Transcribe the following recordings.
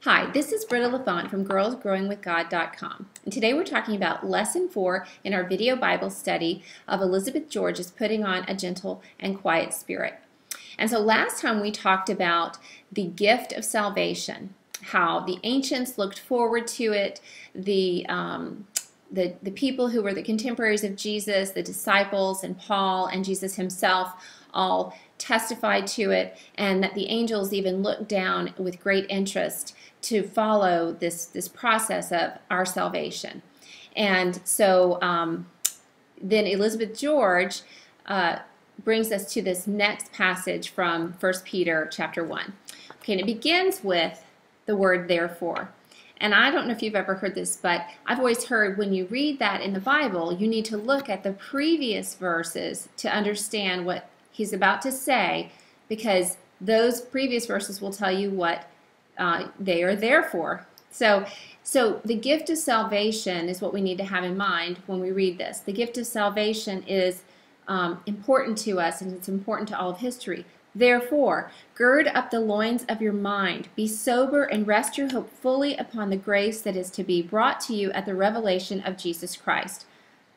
Hi, this is Britta LaFont from girlsgrowingwithgod.com, and today we're talking about Lesson 4 in our video Bible study of Elizabeth George's Putting on a Gentle and Quiet Spirit. And so last time we talked about the gift of salvation, how the ancients looked forward to it, the people who were the contemporaries of Jesus, the disciples and Paul and Jesus himself all testified to it, and that the angels even looked down with great interest to follow this process of our salvation. And so then Elizabeth George brings us to this next passage from 1 Peter chapter 1. Okay, and it begins with the word therefore. And I don't know if you've ever heard this, but I've always heard when you read that in the Bible, you need to look at the previous verses to understand what he's about to say, because those previous verses will tell you what they are there for. So the gift of salvation is what we need to have in mind when we read this. The gift of salvation is important to us, and it's important to all of history. Therefore, gird up the loins of your mind, be sober, and rest your hope fully upon the grace that is to be brought to you at the revelation of Jesus Christ.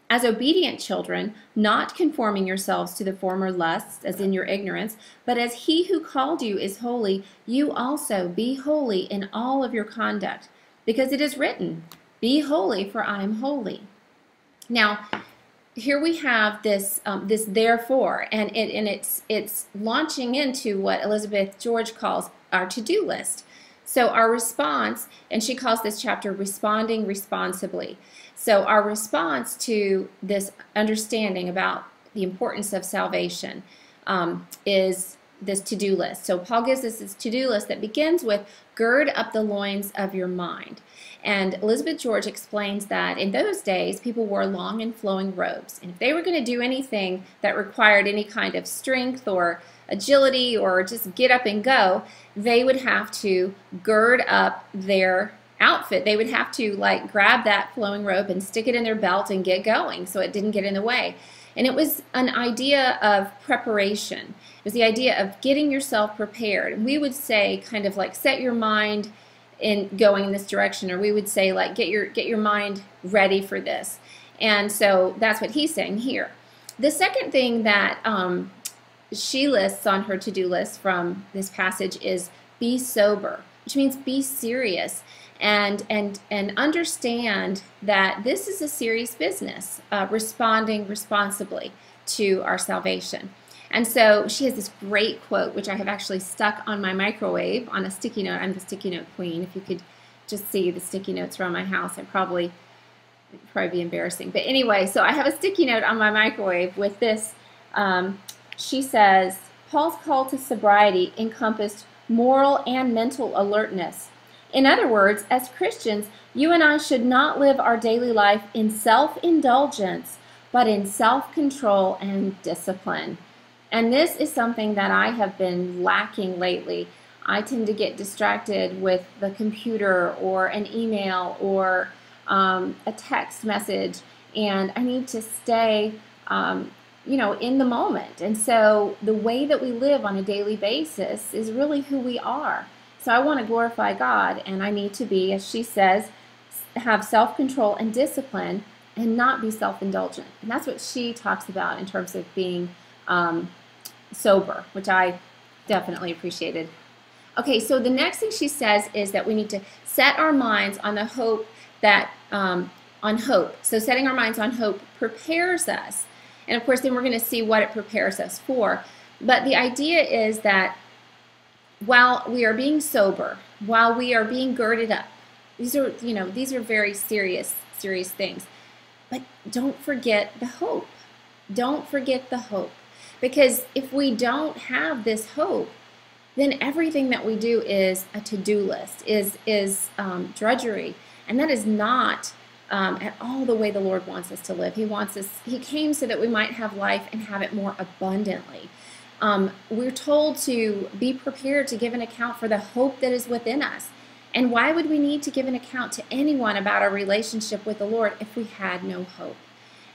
As obedient children, not conforming yourselves to the former lusts, as in your ignorance, but as he who called you is holy, you also be holy in all of your conduct, because it is written, be holy, for I am holy. Now, here we have this therefore, and it's launching into what Elizabeth George calls our to-do list. So our response, and she calls this chapter responding responsibly. So our response to this understanding about the importance of salvation is this to-do list. So Paul gives us this to-do list that begins with gird up the loins of your mind. And Elizabeth George explains that in those days, people wore long and flowing robes. And if they were going to do anything that required any kind of strength or agility or just get up and go, they would have to gird up their outfit. They would have to like grab that flowing robe and stick it in their belt and get going so it didn't get in the way. And it was an idea of preparation. It was the idea of getting yourself prepared. And we would say kind of like set your mind in going in this direction, or we would say like get your mind ready for this. And so that's what he's saying here. The second thing that she lists on her to-do list from this passage is be sober, which means be serious and understand that this is a serious business, responding responsibly to our salvation. And so she has this great quote, which I have actually stuck on my microwave on a sticky note. I'm the sticky note queen. If you could just see the sticky notes around my house, it'd probably be embarrassing. But anyway, so I have a sticky note on my microwave with this. She says, Paul's call to sobriety encompassed moral and mental alertness. In other words, as Christians, you and I should not live our daily life in self-indulgence, but in self-control and discipline. And this is something that I have been lacking lately. I tend to get distracted with the computer or an email or a text message, and I need to stay in the moment. And so the way that we live on a daily basis is really who we are. So I want to glorify God, and I need to be, as she says, have self-control and discipline and not be self-indulgent. And that's what she talks about in terms of being sober, which I definitely appreciated. Okay, so the next thing she says is that we need to set our minds on the hope that, on hope. So setting our minds on hope prepares us. And of course, then we're going to see what it prepares us for. But the idea is that while we are being sober, while we are being girded up, these are very serious things. But don't forget the hope. Don't forget the hope. Because if we don't have this hope, then everything that we do is a to-do list, is drudgery. And that is not at all the way the Lord wants us to live. He came so that we might have life and have it more abundantly. We're told to be prepared to give an account for the hope that is within us. And why would we need to give an account to anyone about our relationship with the Lord if we had no hope?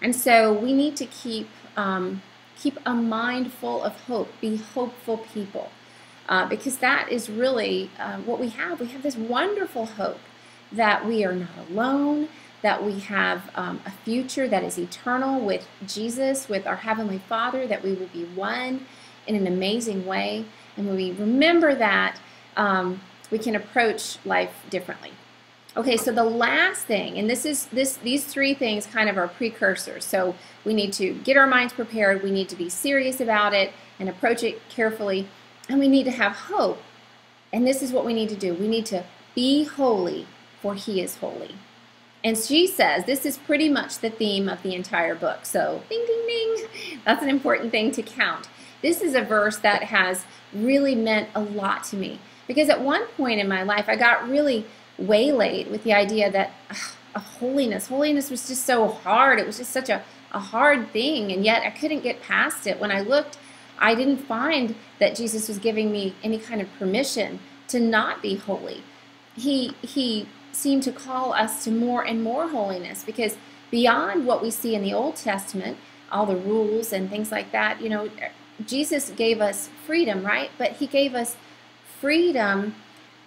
And so we need to keep a mind full of hope, be hopeful people. because that is really what we have. We have this wonderful hope that we are not alone, that we have a future that is eternal with Jesus, with our Heavenly Father, that we will be one in an amazing way. And when we remember that, we can approach life differently. Okay, so the last thing, and these three things kind of are precursors. So we need to get our minds prepared, we need to be serious about it and approach it carefully, and we need to have hope. And this is what we need to do. We need to be holy, for He is holy. And she says this is pretty much the theme of the entire book. So ding, ding, ding. That's an important thing to count. This is a verse that has really meant a lot to me, because at one point in my life I got really waylaid with the idea that holiness was just so hard. It was just such a hard thing, and yet I couldn't get past it. When I looked, I didn't find that Jesus was giving me any kind of permission to not be holy. He seemed to call us to more and more holiness, because beyond what we see in the Old Testament, all the rules and things like that, you know, Jesus gave us freedom, right? But He gave us freedom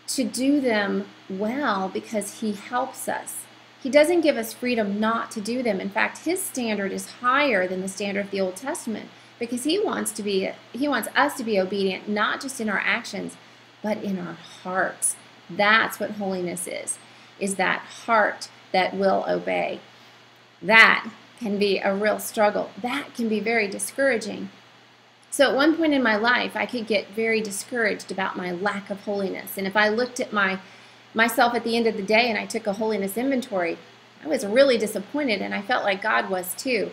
to do them well because He helps us. He doesn't give us freedom not to do them. In fact, His standard is higher than the standard of the Old Testament, because He wants us to be obedient, not just in our actions, but in our hearts. That's what holiness is that heart that will obey. That can be a real struggle. That can be very discouraging. So at one point in my life, I could get very discouraged about my lack of holiness. And if I looked at myself at the end of the day and I took a holiness inventory, I was really disappointed, and I felt like God was too.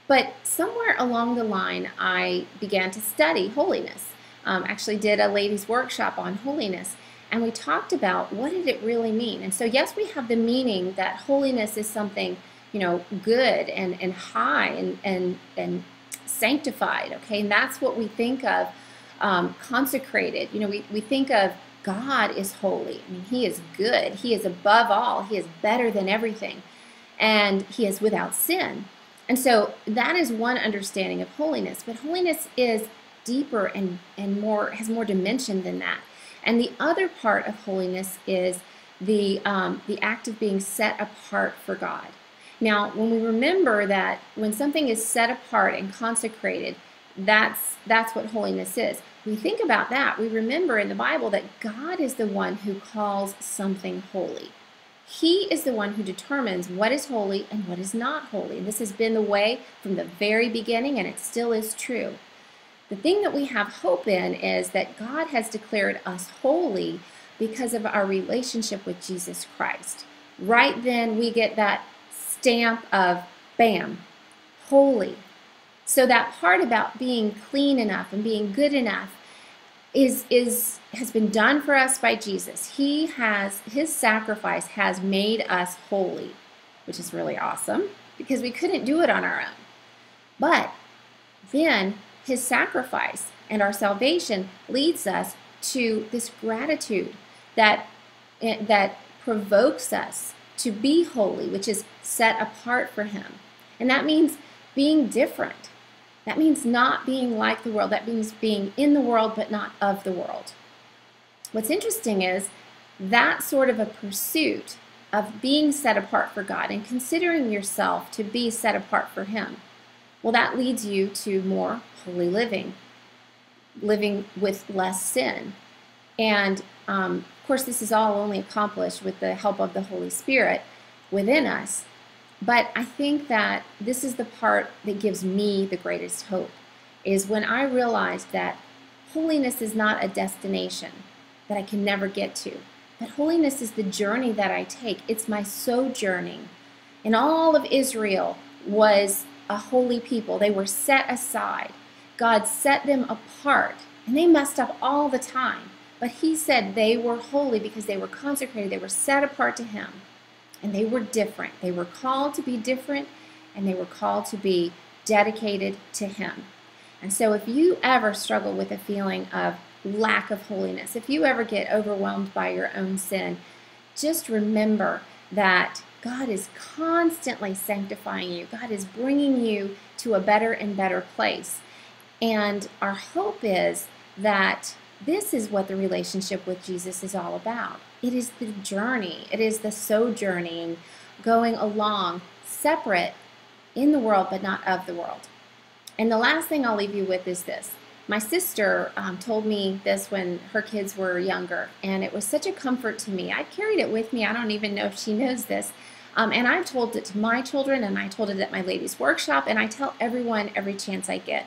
But somewhere along the line, I began to study holiness. Actually did a ladies' workshop on holiness, and we talked about what did it really mean. And so yes, we have the meaning that holiness is something, you know, good and high and sanctified, okay? And that's what we think of, consecrated. You know, we think of God is holy. I mean, He is good. He is above all. He is better than everything. And He is without sin. And so that is one understanding of holiness. But holiness is deeper and has more dimension than that. And the other part of holiness is the act of being set apart for God. Now, when we remember that when something is set apart and consecrated, that's what holiness is. We think about that. We remember in the Bible that God is the one who calls something holy. He is the one who determines what is holy and what is not holy. And this has been the way from the very beginning, and it still is true. The thing that we have hope in is that God has declared us holy because of our relationship with Jesus Christ. Right then, we get that stamp of, bam, holy. So that part about being clean enough and being good enough has been done for us by Jesus. His sacrifice has made us holy, which is really awesome because we couldn't do it on our own. But then His sacrifice and our salvation leads us to this gratitude that provokes us to be holy, which is set apart for Him. And that means being different. That means not being like the world. That means being in the world but not of the world. What's interesting is that sort of a pursuit of being set apart for God and considering yourself to be set apart for Him, well, that leads you to more holy living with less sin. And of course, this is all only accomplished with the help of the Holy Spirit within us. But I think that this is the part that gives me the greatest hope, is when I realized that holiness is not a destination that I can never get to, but holiness is the journey that I take. It's my sojourning. And all of Israel was a holy people. They were set aside. God set them apart, and they messed up all the time. But He said they were holy because they were consecrated. They were set apart to Him. And they were different. They were called to be different, and they were called to be dedicated to Him. And so if you ever struggle with a feeling of lack of holiness, if you ever get overwhelmed by your own sin, just remember that God is constantly sanctifying you. God is bringing you to a better and better place. And our hope is that This is what the relationship with Jesus is all about. It is the journey. It is the sojourning, going along, separate in the world, but not of the world. And the last thing I'll leave you with is this. My sister told me this when her kids were younger, and it was such a comfort to me. I carried it with me. I don't even know if she knows this. And I've told it to my children, and I told it at my ladies' workshop, and I tell everyone every chance I get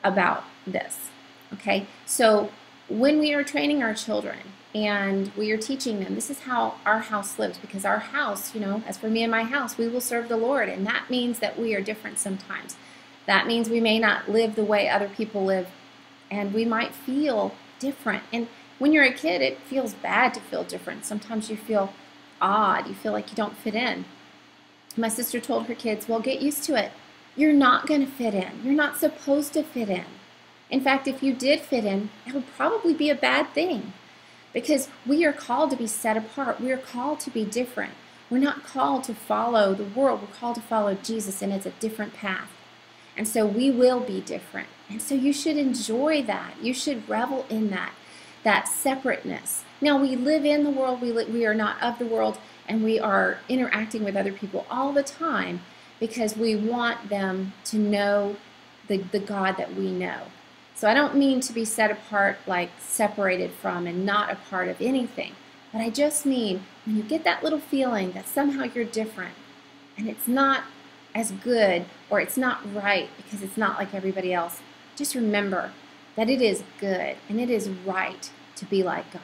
about this. Okay? So when we are training our children and we are teaching them, this is how our house lives, because our house, as for me and my house, we will serve the Lord, and that means that we are different sometimes. That means we may not live the way other people live, and we might feel different. And when you're a kid, it feels bad to feel different. Sometimes you feel odd. You feel like you don't fit in. My sister told her kids, well, get used to it. You're not going to fit in. You're not supposed to fit in. In fact, if you did fit in, it would probably be a bad thing, because we are called to be set apart. We are called to be different. We're not called to follow the world. We're called to follow Jesus, and it's a different path. And so we will be different. And so you should enjoy that. You should revel in that separateness. Now, we live in the world. We are not of the world, and we are interacting with other people all the time because we want them to know the God that we know. So I don't mean to be set apart, like separated from and not a part of anything. But I just mean when you get that little feeling that somehow you're different and it's not as good, or it's not right because it's not like everybody else, just remember that it is good and it is right to be like God.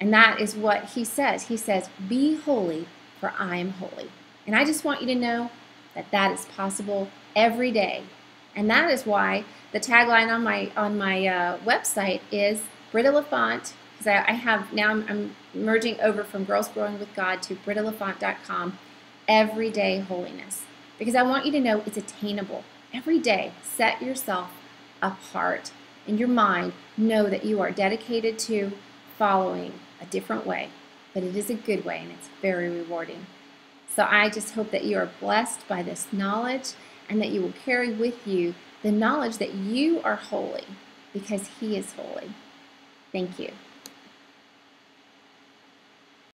And that is what he says. He says, be holy, for I am holy. And I just want you to know that that is possible every day. And that is why the tagline on my website is Britta LaFont, because I have now I'm merging over from Girls Growing with God to BrittaLaFont.com. Everyday holiness, because I want you to know it's attainable. Every day, set yourself apart in your mind. Know that you are dedicated to following a different way, but it is a good way and it's very rewarding. So I just hope that you are blessed by this knowledge and that you will carry with you the knowledge that you are holy because He is holy. Thank you.